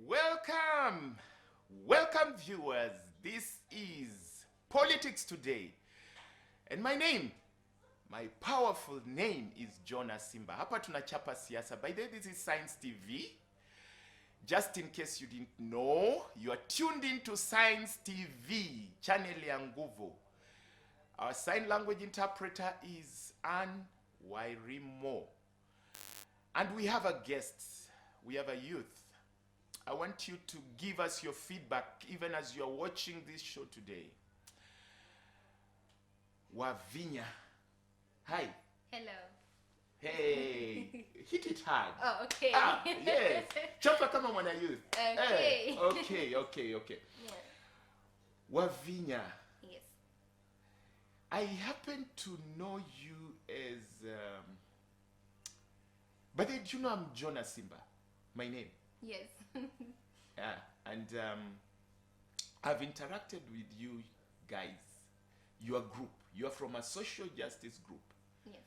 Welcome, welcome viewers. This is Politics Today. And my powerful name is Jonas Simba. Hapa tunachapa siasa. By the way, this is Science TV. Just in case you didn't know, you are tuned into Science TV, channel ya Nguvu. Our sign language interpreter is Anne Wairimo. And we have a guest. We have a youth. I want you to give us your feedback even as you're watching this show today. Wavinya. Hi. Hello. Hey. Hit it hard. Oh, okay. Yes. Chapa kama mwana youth. Okay. Hey. Okay. Yeah. Wavinya. Yes. I happen to know you as but then do you know I'm Jonas Simba? My name. Yes. Yeah, and I've interacted with you guys, your group. You are from a social justice group. Yes.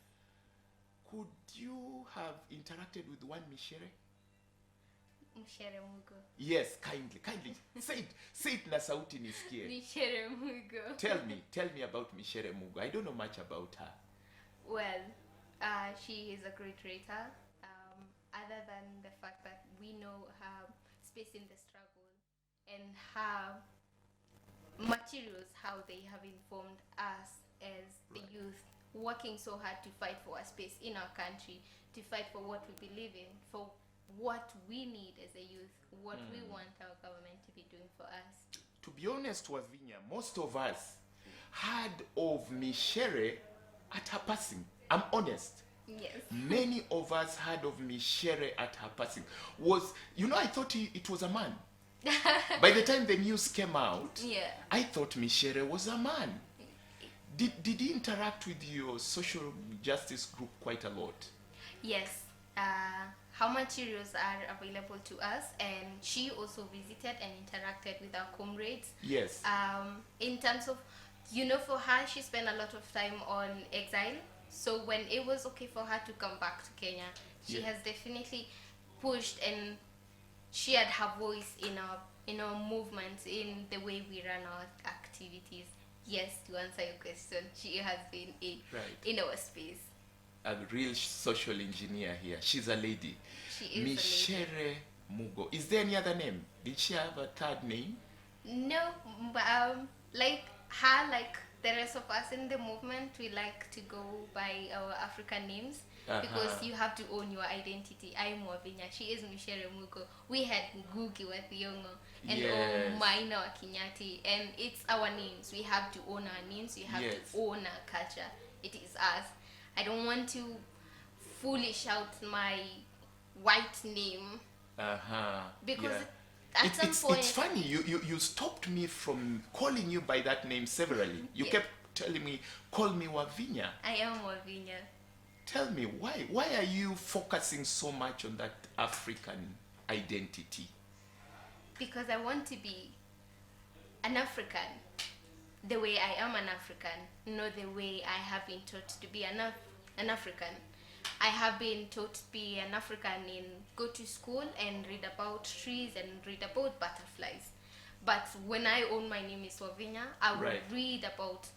Could you have interacted with one Mishere? Mshere Mugo. Yes, kindly. Say it na sauti nisikie. Mshere Mugo. Tell me about Mishere Mugo. I don't know much about her. Well, she is a great writer. Other than the fact that we know her space in the struggle and her materials, how they have informed us as the youth, working so hard to fight for a space in our country, to fight for what we believe in, for what we need as a youth, what we want our government to be doing for us. To be honest, Wavinya, most of us heard of Mishere at her passing. I'm honest. Yes. Many of us heard of Mishere at her passing. I thought it was a man. By the time the news came out, Yeah. I thought Mishere was a man. Did he interact with your social justice group quite a lot? Yes. Her materials are available to us, and she also visited and interacted with our comrades. Yes. In terms of, for her, she spent a lot of time on exile. So when it was okay for her to come back to Kenya, she has definitely pushed and shared her voice in our movements, in the way we run our activities. Yes, to answer your question, she has been in our space. A real social engineer here. She's a lady. She is Mishere Mugo. Is there any other name? Did she have a third name? No, but like her, like the rest of us in the movement, we like to go by our African names because you have to own your identity. I'm Wavinya. She is Mishere Mugo. We had Ngugi wa Thiong'o and Maina wa Kinyati, and it's our names. We have to own our names. We have to own our culture. It is us. I don't want to foolish out my white name because at some point it's funny you stopped me from calling you by that name severally. You kept telling me, call me Wavinya. I am Wavinya. Tell me, why are you focusing so much on that African identity? Because I want to be an African the way I am an African, not the way I have been taught to be an African. I have been taught to be an African in go to school and read about trees and read about butterflies. But when I own my name is Wavinya, I will read about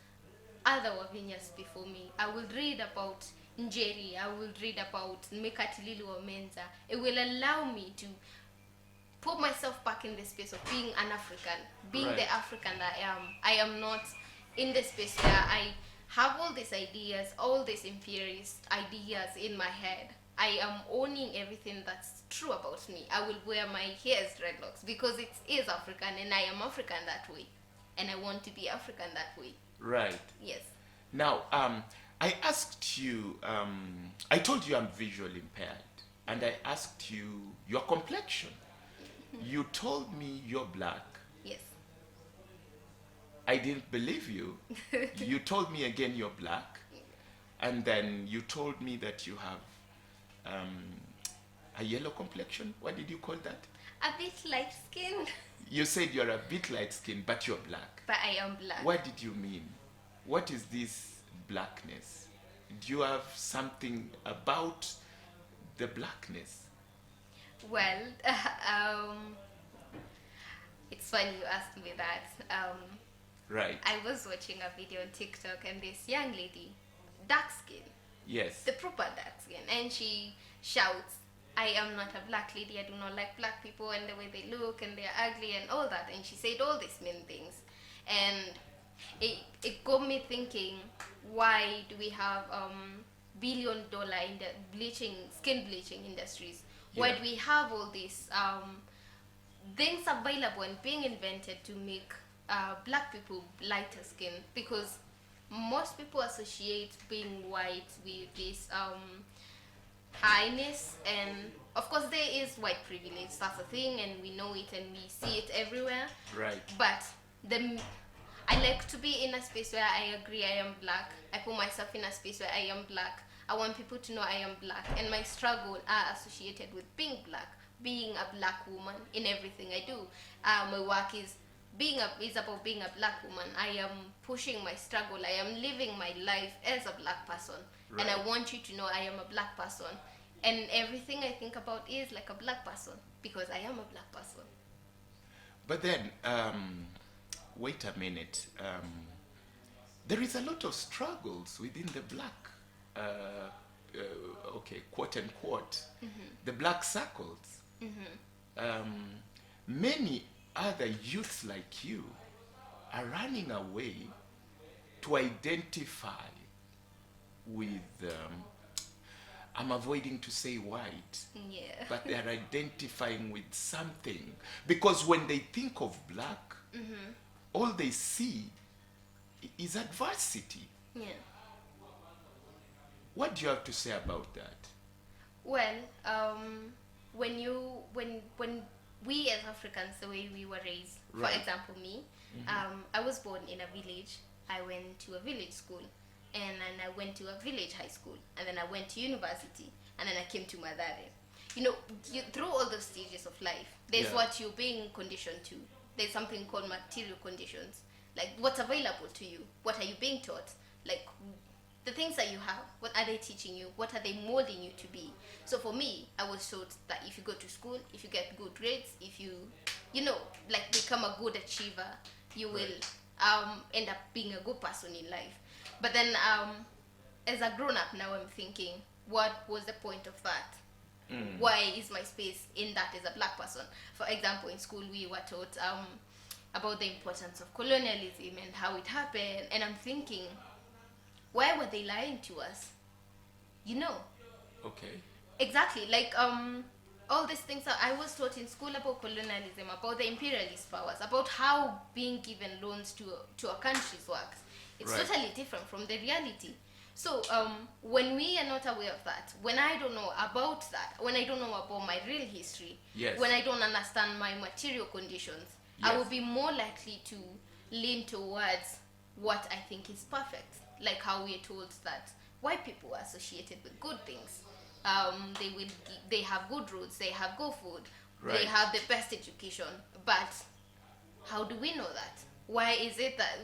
other Wavinyas before me. I will read about Njeri. I will read about Mekatilili Menza. It will allow me to put myself back in the space of being an African, being the African that I am. I am not in the space where I have all these ideas, all these imperialist ideas in my head. I am owning everything that's true about me. I will wear my hair as dreadlocks because it is African and I am African that way. And I want to be African that way. Right. Yes. Now, I asked you, I told you I'm visually impaired. And I asked you your complexion. You told me you're black. Yes. I didn't believe you. You told me again you're black. And then you told me that you have a yellow complexion. What did you call that? A bit light skinned. You said you're a bit light skinned, but you're black. But I am black. What did you mean? What is this blackness? Do you have something about the blackness? Well, It's funny you asked me that. Right. I was watching a video on TikTok and this young lady, dark skin, Yes. the proper dark skin, and she shouts, I am not a black lady, I do not like black people and the way they look and they're ugly and all that. And she said all these mean things. And it got me thinking, why do we have billion-dollar in the skin bleaching industries? Why Yeah. do we have all these things available and being invented to make black people lighter skin? Because most people associate being white with this highness, and of course there is white privilege, that's a thing, and we know it and we see it everywhere. Right. But I like to be in a space where I agree I am black. I put myself in a space where I am black. I want people to know I am black, and my struggle are associated with being black, being a black woman in everything I do. My work is about being a black woman. I am pushing my struggle. I am living my life as a black person, and I Right. want you to know I am a black person, and everything I think about is like a black person because I am a black person. But then, wait a minute. There is a lot of struggles within the black, okay, quote unquote, the black circles. Many other youths like you are running away to identify with, I'm avoiding to say white, Yeah. but they are identifying with something. Because when they think of black, all they see is adversity. Yeah. What do you have to say about that? Well, when we as Africans, the way we were raised, Right. for example, me, I was born in a village. I went to a village school, and then I went to a village high school, and then I went to university, and then I came to Mathare. You know, through all those stages of life, there's Yeah. what you're being conditioned to. There's something called material conditions, like what's available to you, what are you being taught, like the things that you have, what are they teaching you, what are they molding you to be. So for me, I was taught that if you go to school, if you get good grades, if you like become a good achiever, you will end up being a good person in life. But then as a grown-up now, I'm thinking, what was the point of that? Why is my space in that as a black person? For example, in school we were taught about the importance of colonialism and how it happened, and I'm thinking, why were they lying to us? You know, Okay. exactly, like all these things that I was taught in school about colonialism, about the imperialist powers, about how being given loans to a country's works. It's Right. totally different from the reality. So when we are not aware of that, when I don't know about that, when I don't know about my real history, Yes. when I don't understand my material conditions, I Yes. will be more likely to lean towards what I think is perfect. Like how we are told that white people are associated with good things. They have good roads, they have good food, Right. they have the best education. But how do we know that? Why is it that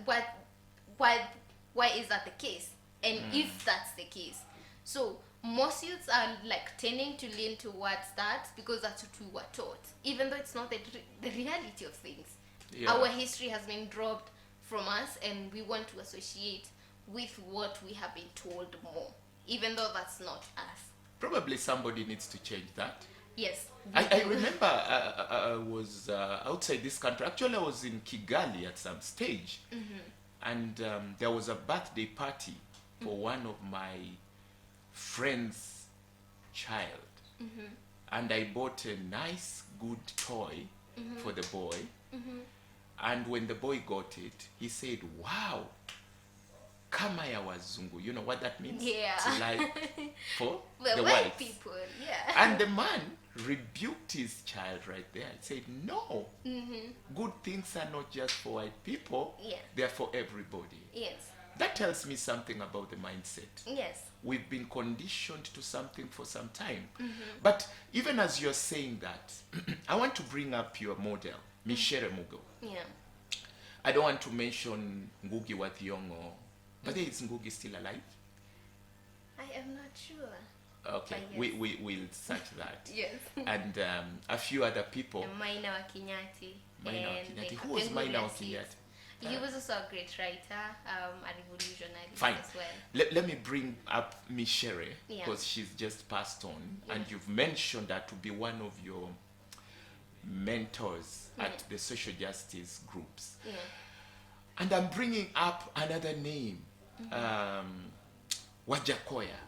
why is that the case? And if that's the case, so most youths are like tending to lean towards that because that's what we were taught, even though it's not the reality of things. Yeah. Our history has been dropped from us, and we want to associate with what we have been told more, even though that's not us. Probably somebody needs to change that. Yes. I remember I was outside this country. Actually, I was in Kigali at some stage. And there was a birthday party for one of my friend's child. And I bought a nice, good toy for the boy. And when the boy got it, he said, wow, kama ya wazungu. You know what that means? Yeah. To like for Well, the white whites. people, yeah. And the man rebuked his child right there. He said, no, good things are not just for white people, Yeah. they're for everybody. Yes. That tells me something about the mindset. Yes. We've been conditioned to something for some time. But even as you're saying that, I want to bring up your model, Michere Mugo. Yeah. I don't want to mention Ngugi wa Thiong'o, but is Ngugi still alive? I am not sure. Okay, But we will search that. Yes. And a few other people. And Maina Wakinyati. Maina and Wakinyati. the Who was Maina Kapenguria Wakinyati? Seeds. He was also a great writer, a revolutionary Fine. as well. Let me bring up Miss Sherry, Yeah. because she's just passed on, Yeah. and you've mentioned her to be one of your mentors at the social justice groups. Yeah. And I'm bringing up another name, Wajakoya.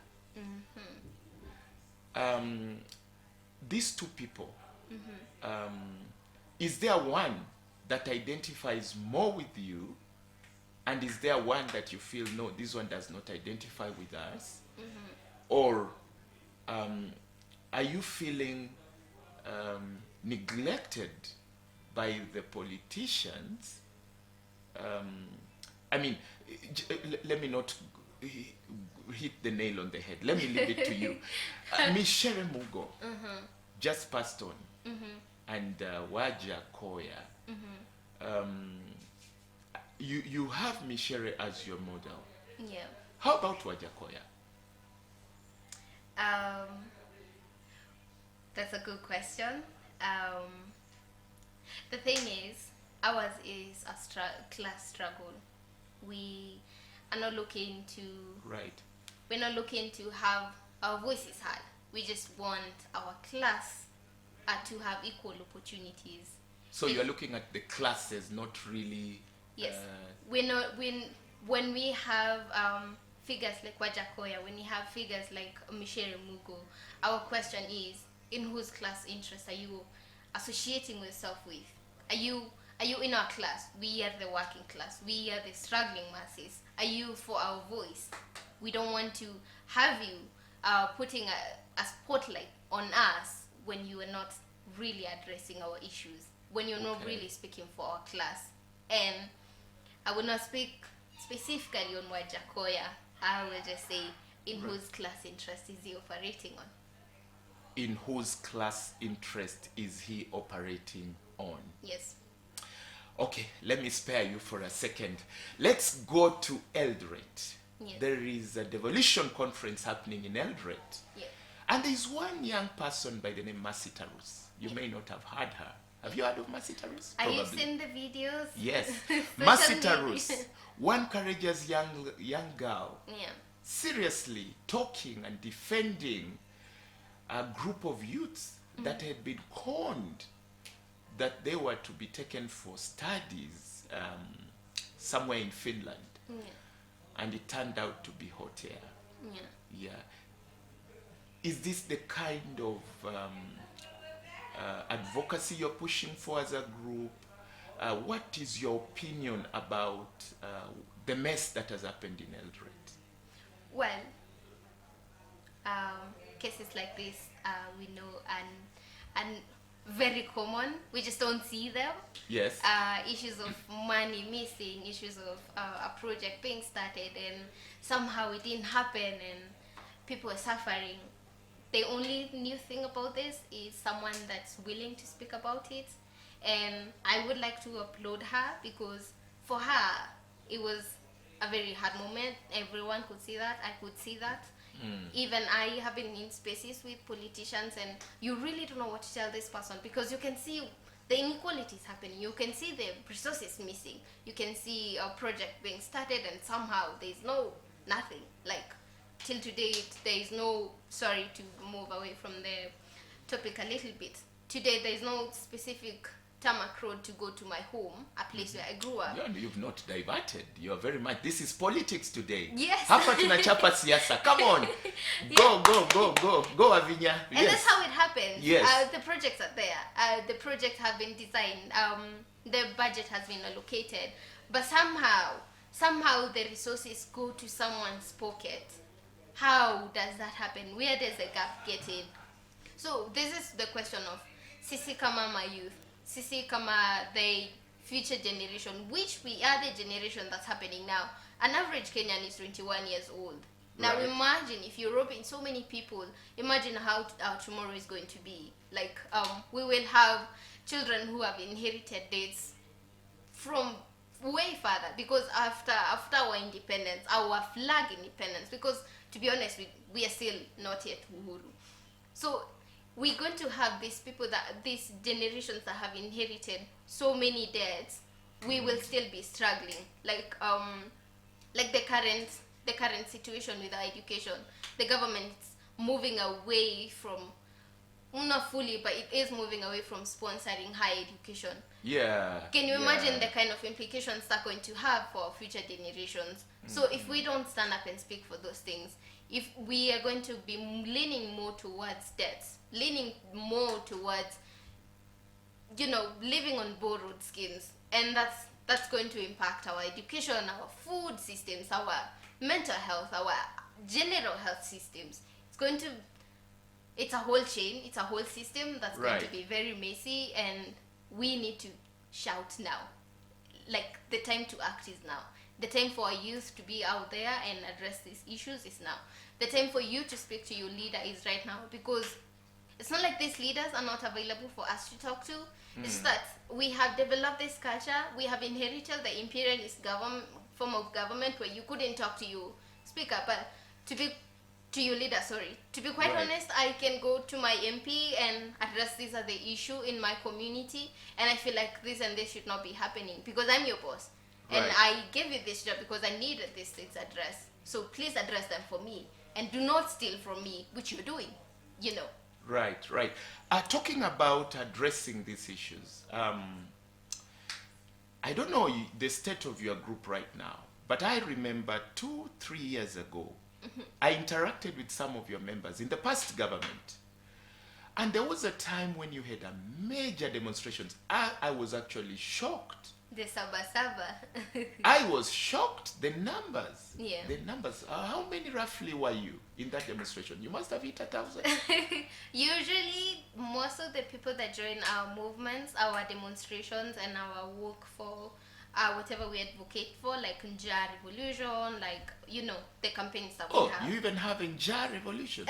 These two people, is there one that identifies more with you, and is there one that you feel, no, this one does not identify with us? Or are you feeling neglected by the politicians? I mean, let me not hit the nail on the head. Let me leave it to you. Miss Sherry Mugo just passed on, and Wajakoya. You have Miss Sherry as your model. Yeah. How about Wajakoya? That's a good question. The thing is, ours is a class struggle. We are not looking to. Right. We're not looking to have our voices heard. We just want our class to have equal opportunities. So you're looking at the classes, not really. Yes. When we have figures like Wajakoya, when we have figures like Michelle Mugo, our question is, in whose class interest are you associating yourself with? Are you in our class? We are the working class. We are the struggling masses. Are you for our voice? We don't want to have you putting a spotlight on us when you are not really addressing our issues, when you're not really speaking for our class. And I will not speak specifically on Wajakoya. I will just say, in whose class interest is he operating on? In whose class interest is he operating on? Yes. Okay, let me spare you for a second. Let's go to Eldoret. Yes. There is a devolution conference happening in Eldoret. Yeah. And there's one young person by the name Mercy Tarus. You may not have heard her. Have you heard of Mercy Tarus? Have you seen the videos? Yes. Social Mercy media. Tarus, one courageous young girl, Yeah. seriously talking and defending a group of youths that had been conned that they were to be taken for studies somewhere in Finland. Yeah. And it turned out to be hot air. Yeah. Yeah. Is this the kind of advocacy you're pushing for as a group? What is your opinion about the mess that has happened in Eldoret? Well, cases like this, we know, and very common. We just don't see them. Yes. Issues of money missing, issues of a project being started and somehow it didn't happen and people are suffering. The only new thing about this is someone that's willing to speak about it, and I would like to applaud her, because for her it was a very hard moment. Everyone could see that. I could see that. Even I have been in spaces with politicians and you really don't know what to tell this person, because you can see the inequalities happening. You can see the resources missing. You can see a project being started and somehow there's nothing. Like till today, there is no, sorry to move away from the topic a little bit. Today there is no specific tarmac road to go to my home, a place where I grew up. Yeah, you've not diverted. You're very much. This is politics today. Yes. Hapa tunachapa siasa. Come on. Go Avinya. And that's how it happens. Yes. The projects are there. The projects have been designed. The budget has been allocated. But somehow the resources go to someone's pocket. How does that happen? Where does the gap get in? So this is the question of Sisi kama my youth. Sisi kama the future generation, which we are the generation that's happening now. An average Kenyan is 21 years old. Now Right. imagine if you're robbing so many people, imagine how our tomorrow is going to be. Like we will have children who have inherited this from way further, because after our independence, our flag independence, because to be honest, we are still not yet Uhuru. So we're going to have these people these generations that have inherited so many debts. We will still be struggling. Like the current situation with our education, the government's moving away from, not fully, but it is moving away from sponsoring higher education. Yeah. Can you imagine the kind of implications that's going to have for future generations? So if we don't stand up and speak for those things, if we are going to be leaning more towards debts, leaning more towards, living on borrowed skins, and that's going to impact our education, our food systems, our mental health, our general health systems. It's a whole chain, it's a whole system that's going to be very messy, and we need to shout now. Like, the time to act is now. The time for our youth to be out there and address these issues is now. The time for you to speak to your leader is right now, because it's not like these leaders are not available for us to talk to. It's that we have developed this culture, we have inherited the imperialist form of government where you couldn't talk to your speaker, but to your leader, sorry. To be quite honest, I can go to my MP and address this as the issue in my community, and I feel like this and this should not be happening because I'm your boss. And I gave you this job because I needed these things addressed. So please address them for me, and do not steal from me, which you're doing, Right. Talking about addressing these issues, I don't know the state of your group right now, but I remember 2-3 years ago, I interacted with some of your members in the past government. And there was a time when you had a major demonstrations. I was actually shocked. The Saba. I was shocked. The numbers. Yeah. The numbers. How many roughly were you in that demonstration? You must have hit 1,000. Usually, most of the people that join our movements, our demonstrations, and our work for whatever we advocate for, like Nja Revolution, like, the campaigns that we have. Oh, you even have Nja Revolution.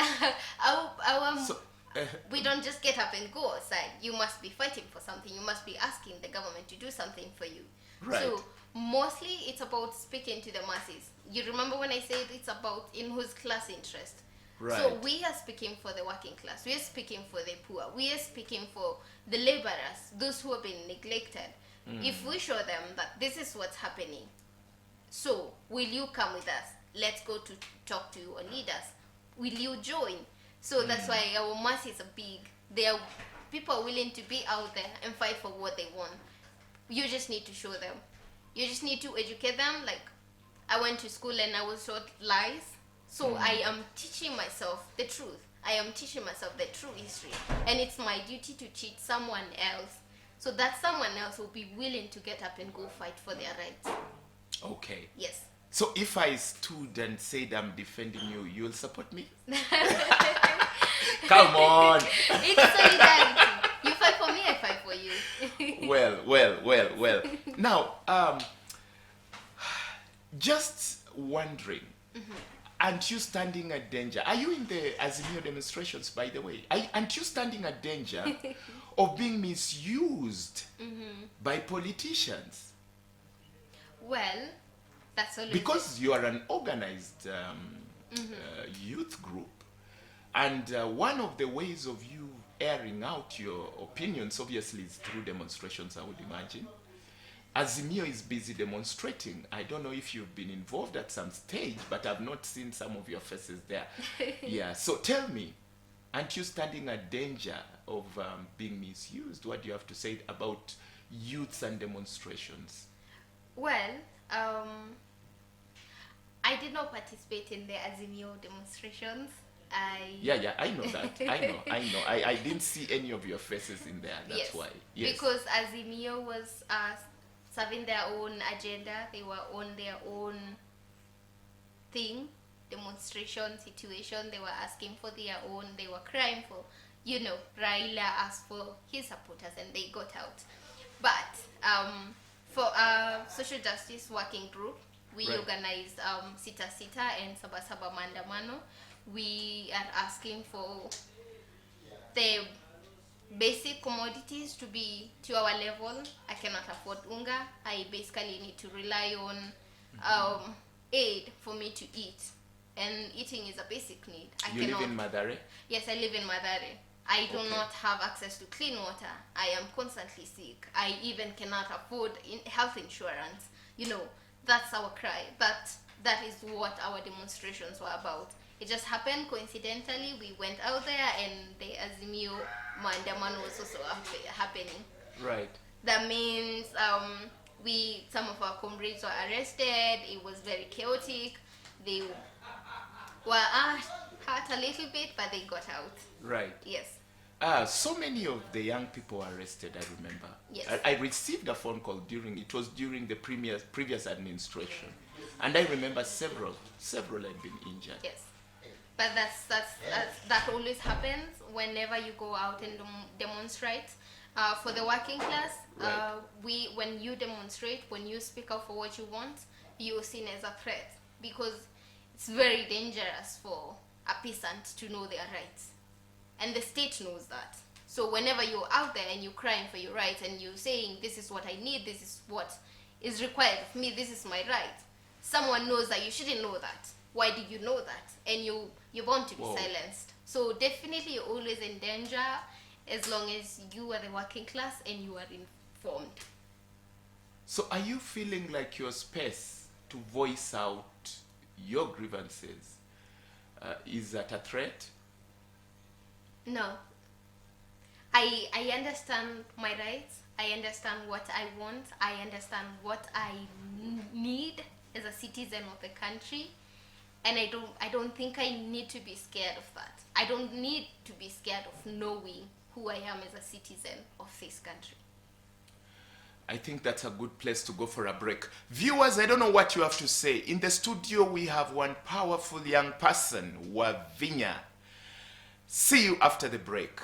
We don't just get up and go outside. You must be fighting for something. You must be asking the government to do something for you. Right. So mostly it's about speaking to the masses. You remember when I said it's about in whose class interest? Right. So we are speaking for the working class. We are speaking for the poor. We are speaking for the laborers, those who have been neglected. If we show them that this is what's happening, so will you come with us? Let's go to talk to your leaders. Will you join? So that's why our masses are big. People are willing to be out there and fight for what they want. You just need to show them. You just need to educate them. Like, I went to school and I was taught lies. So I am teaching myself the truth. I am teaching myself the true history. And it's my duty to teach someone else, so that someone else will be willing to get up and go fight for their rights. Okay. Yes. So if I stood and said I'm defending you, you'll support me? Come on. It's solidarity. You fight for me, I fight for you. Well. Now, just wondering, aren't you standing at danger? Are you in the Azimio demonstrations, by the way? Aren't you standing at danger of being misused by politicians? Well, that's all. Because you are an organized youth group, and one of the ways of you airing out your opinions, obviously, is through demonstrations, I would imagine. Azimio is busy demonstrating. I don't know if you've been involved at some stage, but I've not seen some of your faces there. Yeah, so tell me, aren't you standing at danger of being misused? What do you have to say about youths and demonstrations? Well, I did not participate in the Azimio demonstrations. Yeah, I know that. I know. I didn't see any of your faces in there. That's why. Yes. Because Azimio was serving their own agenda. They were on their own thing, demonstration situation. They were asking for their own. They were crying for, Raila asked for his supporters and they got out. But for our social justice working group, we organized Sita Sita and Saba Saba Mandamano. We are asking for the basic commodities to be to our level. I cannot afford unga. I basically need to rely on aid for me to eat. and eating is a basic need. You live in Mathare? Yes, I live in Mathare. I do Okay. not have access to clean water. I am constantly sick. I even cannot afford health insurance. You know, that's our cry. That is what our demonstrations were about. It just happened coincidentally. We went out there and the Azimio Maandamano was also happening. Right. That means some of our comrades were arrested. It was very chaotic. They were hurt a little bit, but they got out. Right. Yes. So many of the young people were arrested, I remember. Yes. I received a phone call during the previous administration. And I remember several had been injured. Yes. But that always happens whenever you go out and demonstrate. For the working class, Right. when you demonstrate, when you speak out for what you want, you're seen as a threat because it's very dangerous for a peasant to know their rights, and the state knows that. So whenever you're out there and you're crying for your rights and you're saying, "This is what I need. This is what is required of me. This is my right," someone knows that you shouldn't know that. Why did you know that? And you're bound to be Whoa. silenced. So definitely you're always in danger as long as you are the working class and you are informed. So are you feeling like your space to voice out your grievances is at a threat? No. I understand my rights. I understand what I want. I understand what I need as a citizen of the country. And I don't think I need to be scared of that. I don't need to be scared of knowing who I am as a citizen of this country. I think that's a good place to go for a break. Viewers, I don't know what you have to say. In the studio, we have one powerful young person, Wavinya. See you after the break.